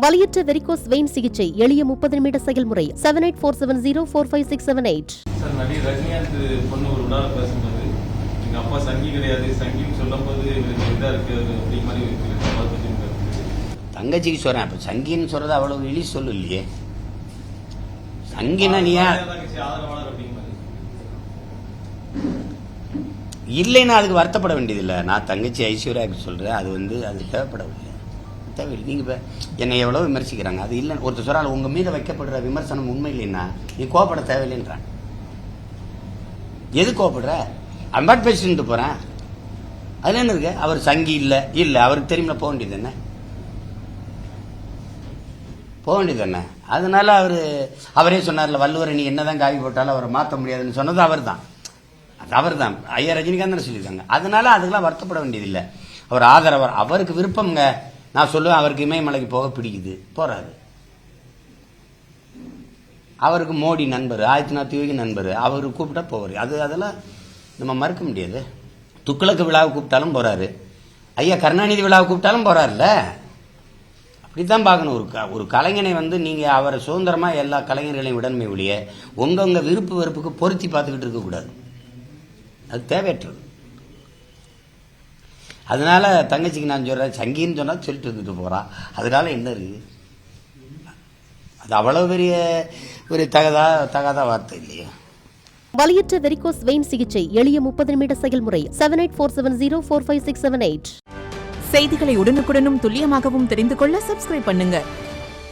வலியற்ற varicose vein சிகிச்சை எளிய 30 நிமிட செயல்முறை 7847045678. சார் நடிகர் ரஜினிகாந்த் பொண்ணு ஒரு விழாவில் பேசும்போது எங்கள் அப்பா சங்கி கிடையாது, சங்கின்னு சொல்லும்போது எனக்கு இதாக இருக்குது அப்படி மாதிரி தங்கச்சிக்கு சொல்கிறேன். அப்போ சங்கின்னு சொல்கிறது அவ்வளோ இழி சொல்லு இல்லையே. சங்கினா நீ ஆதரவாளர் அப்படிங்கிறது இல்லைன்னா அதுக்கு வருத்தப்பட வேண்டியதில்லை. நான் தங்கச்சி ஐஸ்வர்யாவுக்கு சொல்கிறேன், அது அது தேவைப்படவில்லை. தேவையில்லை. நீங்கள் இப்போ என்னை எவ்வளோ விமர்சிக்கிறாங்க, அது இல்லை. ஒருத்தர் சொல்கிறாள் உங்கள் மீது வைக்கப்படுற விமர்சனம் உண்மை இல்லைன்னா நீ கோவப்பட தேவையில்லைன்றான். எது கோவப்படுற? அம்பாட் பேசிட்டு போகிறேன், அதில் என்ன இருக்கு? அவர் சங்கி இல்லை இல்லை அவருக்கு தெரியுமா, போக வேண்டியது என்ன? போக வேண்டியது என்ன? அதனால அவரே சொன்னார்ல, வள்ளுவரை நீ என்னதான் காவி போட்டாலும் அவரை மாற்ற முடியாதுன்னு சொன்னது அவர் தான் ஐயா ரஜினிகாந்த் சொல்லியிருக்காங்க. அதனால அதுக்கெல்லாம் வருத்தப்பட வேண்டியதில்லை. அவர் ஆதரவர், அவருக்கு விருப்பம்ங்க. நான் சொல்லுவேன், அவருக்கு இமயமலைக்கு போக பிடிக்குது, போறாரு. அவருக்கு மோடி நண்பர், ஆதித்யநாத் யோகி நண்பர், அவர் கூப்பிட்டா போவார். அதெல்லாம் நம்ம மறுக்க முடியாது. துக்ளக்கு விழாவை கூப்பிட்டாலும் போறாரு, ஐயா கருணாநிதி விழாவை கூப்பிட்டாலும் போறாருல்ல. அப்படித்தான் பார்க்கணும். ஒரு கலைஞனை நீங்க அவரை சுதந்திரமா எல்லா கலைஞர்களையும் விடணுமே ஒழிய உங்க விருப்பு வெறுப்புக்கு பொருத்தி பார்த்துக்கிட்டு இருக்கக்கூடாது. அது தேவையற்றது. அதனால தங்கச்சிக்கு நான் சொல்றேன், சங்கின்னு சொன்னா சொல்லிட்டு இருந்துட்டு போறான். அதனால என்ன இருக்கு? அது அவ்வளவு பெரிய ஒரு தகாத வார்த்தை இல்லையா? வலியற்ற வெரிகோஸ் வெயின் சிகிச்சை எளிய 30 நிமிட செயல்முறை 7847045678. செய்திகளை உடனுக்குடனும் துல்லியமாகவும் தெரிந்து கொள்ள சப்ஸ்கிரைப் பண்ணுங்க.